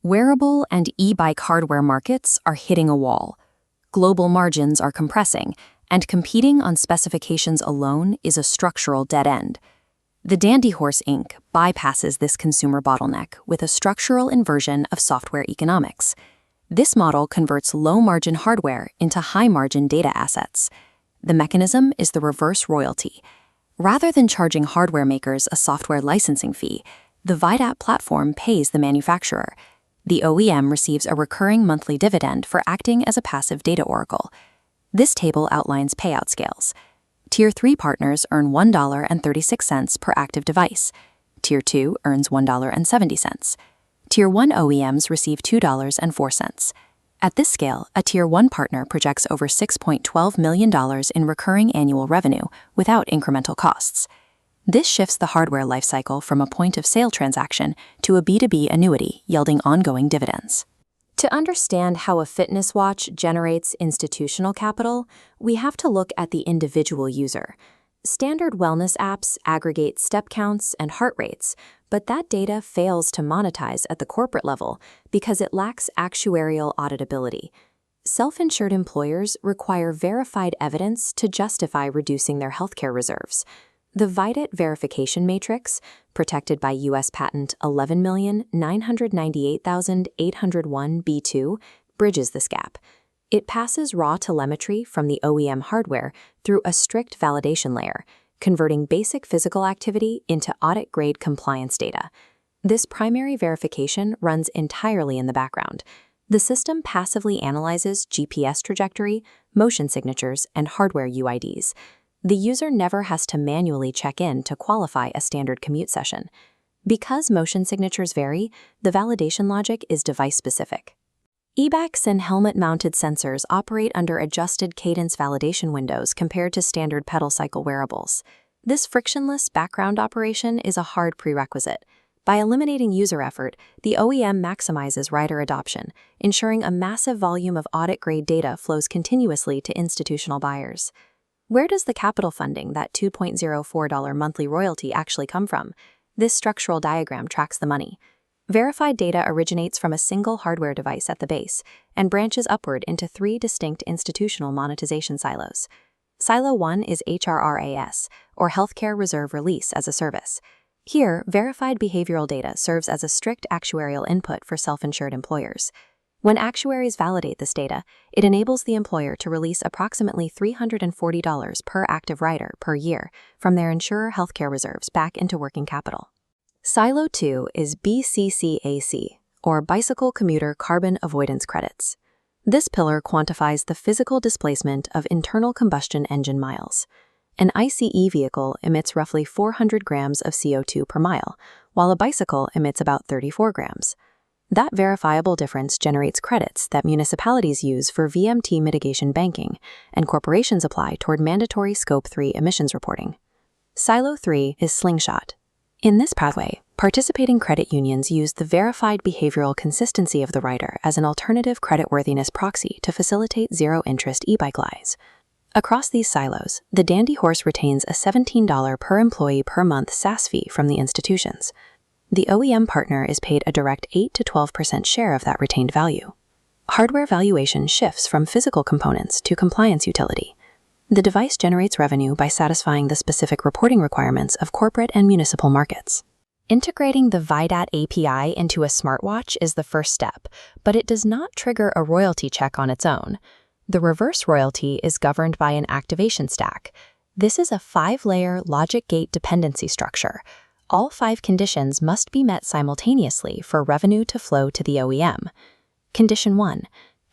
Wearable and e-bike hardware markets are hitting a wall. Global margins are compressing, and competing on specifications alone is a structural dead end. The Dandy Horse Inc. bypasses this consumer bottleneck with a structural inversion of software economics. This model converts low-margin hardware into high-margin data assets. The mechanism is the reverse royalty. Rather than charging hardware makers a software licensing fee, the VIDAT platform pays the manufacturer. The OEM receives a recurring monthly dividend for acting as a passive data oracle. This table outlines payout scales. Tier 3 partners earn $1.36 per active device. Tier 2 earns $1.70. Tier 1 OEMs receive $2.04. At this scale, a Tier 1 partner projects over $6.12 million in recurring annual revenue without incremental costs. This shifts the hardware lifecycle from a point-of-sale transaction to a B2B annuity yielding ongoing dividends. To understand how a fitness watch generates institutional capital, we have to look at the individual user. Standard wellness apps aggregate step counts and heart rates, but that data fails to monetize at the corporate level because it lacks actuarial auditability. Self-insured employers require verified evidence to justify reducing their healthcare reserves. The VIDAT verification matrix, protected by U.S. Patent 11,998,801b2, bridges this gap. It passes raw telemetry from the OEM hardware through a strict validation layer, converting basic physical activity into audit-grade compliance data. This primary verification runs entirely in the background. The system passively analyzes GPS trajectory, motion signatures, and hardware UIDs. The user never has to manually check in to qualify a standard commute session. Because motion signatures vary, the validation logic is device-specific. E-bikes and helmet-mounted sensors operate under adjusted cadence validation windows compared to standard pedal cycle wearables. This frictionless background operation is a hard prerequisite. By eliminating user effort, the OEM maximizes rider adoption, ensuring a massive volume of audit-grade data flows continuously to institutional buyers. Where does the capital funding, that $2.04 monthly royalty, actually come from? This structural diagram tracks the money. Verified data originates from a single hardware device at the base and branches upward into 3 distinct institutional monetization silos. Silo 1 is HRRAS, or Healthcare Reserve Release as a Service. Here, verified behavioral data serves as a strict actuarial input for self-insured employers. When actuaries validate this data, it enables the employer to release approximately $340 per active rider per year from their insurer healthcare reserves back into working capital. Silo 2 is BCCAC, or Bicycle Commuter Carbon Avoidance Credits. This pillar quantifies the physical displacement of internal combustion engine miles. An ICE vehicle emits roughly 400 grams of CO2 per mile, while a bicycle emits about 34 grams. That verifiable difference generates credits that municipalities use for VMT mitigation banking, and corporations apply toward mandatory Scope 3 emissions reporting. Silo 3 is SlingShot. In this pathway, participating credit unions use the verified behavioral consistency of the rider as an alternative creditworthiness proxy to facilitate zero-interest e-bike lies. Across these silos, the Dandy Horse retains a $17 per employee per month SaaS fee from the institutions. The OEM partner is paid a direct 8 to 12% share of that retained value. Hardware valuation shifts from physical components to compliance utility. The device generates revenue by satisfying the specific reporting requirements of corporate and municipal markets. Integrating the VIDAT API into a smartwatch is the first step, but it does not trigger a royalty check on its own. The reverse royalty is governed by an activation stack. This is a 5-layer logic gate dependency structure. All 5 conditions must be met simultaneously for revenue to flow to the OEM. Condition 1.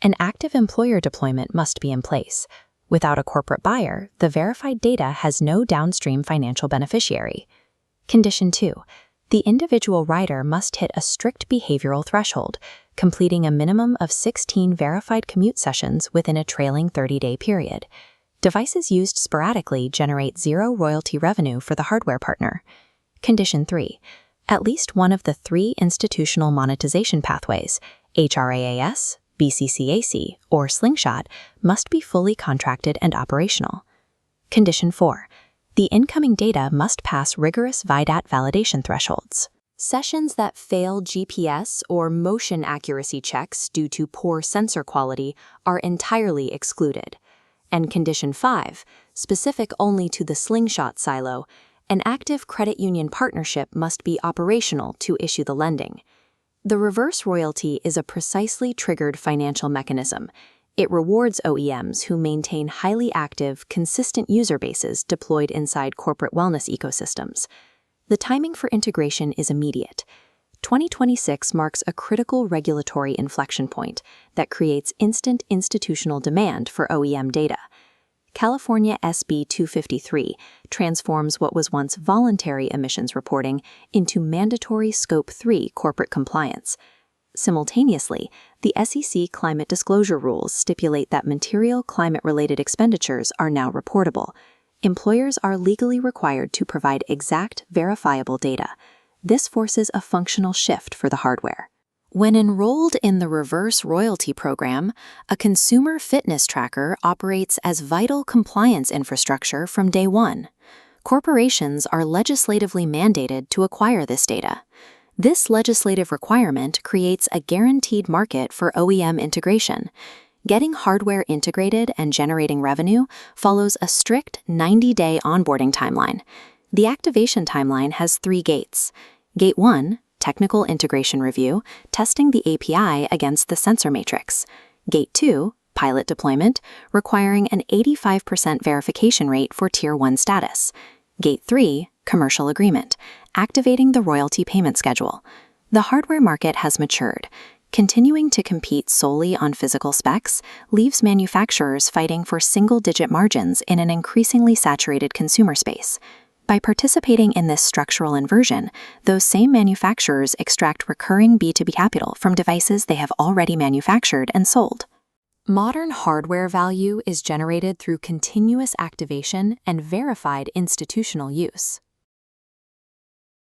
An active employer deployment must be in place. Without a corporate buyer, the verified data has no downstream financial beneficiary. Condition 2. The individual rider must hit a strict behavioral threshold, completing a minimum of 16 verified commute sessions within a trailing 30-day period. Devices used sporadically generate zero royalty revenue for the hardware partner. Condition 3. At least one of the 3 institutional monetization pathways, HRRAS, BCCAC, or SlingShot, must be fully contracted and operational. Condition 4. The incoming data must pass rigorous VIDAT validation thresholds. Sessions that fail GPS or motion accuracy checks due to poor sensor quality are entirely excluded. And Condition 5, specific only to the SlingShot silo, an active credit union partnership must be operational to issue the lending. The reverse royalty is a precisely triggered financial mechanism. It rewards OEMs who maintain highly active, consistent user bases deployed inside corporate wellness ecosystems. The timing for integration is immediate. 2026 marks a critical regulatory inflection point that creates instant institutional demand for OEM data. California SB 253 transforms what was once voluntary emissions reporting into mandatory Scope 3 corporate compliance. Simultaneously, the SEC climate disclosure rules stipulate that material climate-related expenditures are now reportable. Employers are legally required to provide exact, verifiable data. This forces a functional shift for the hardware. When enrolled in the reverse royalty program, a consumer fitness tracker operates as vital compliance infrastructure from day one. Corporations are legislatively mandated to acquire this data. This legislative requirement creates a guaranteed market for OEM integration. Getting hardware integrated and generating revenue follows a strict 90-day onboarding timeline. The activation timeline has 3 gates. Gate 1, technical integration review, testing the API against the sensor matrix. Gate 2, pilot deployment, requiring an 85% verification rate for Tier 1 status. Gate 3, commercial agreement, activating the royalty payment schedule. The hardware market has matured. Continuing to compete solely on physical specs leaves manufacturers fighting for single-digit margins in an increasingly saturated consumer space. By participating in this structural inversion, those same manufacturers extract recurring B2B capital from devices they have already manufactured and sold. Modern hardware value is generated through continuous activation and verified institutional use.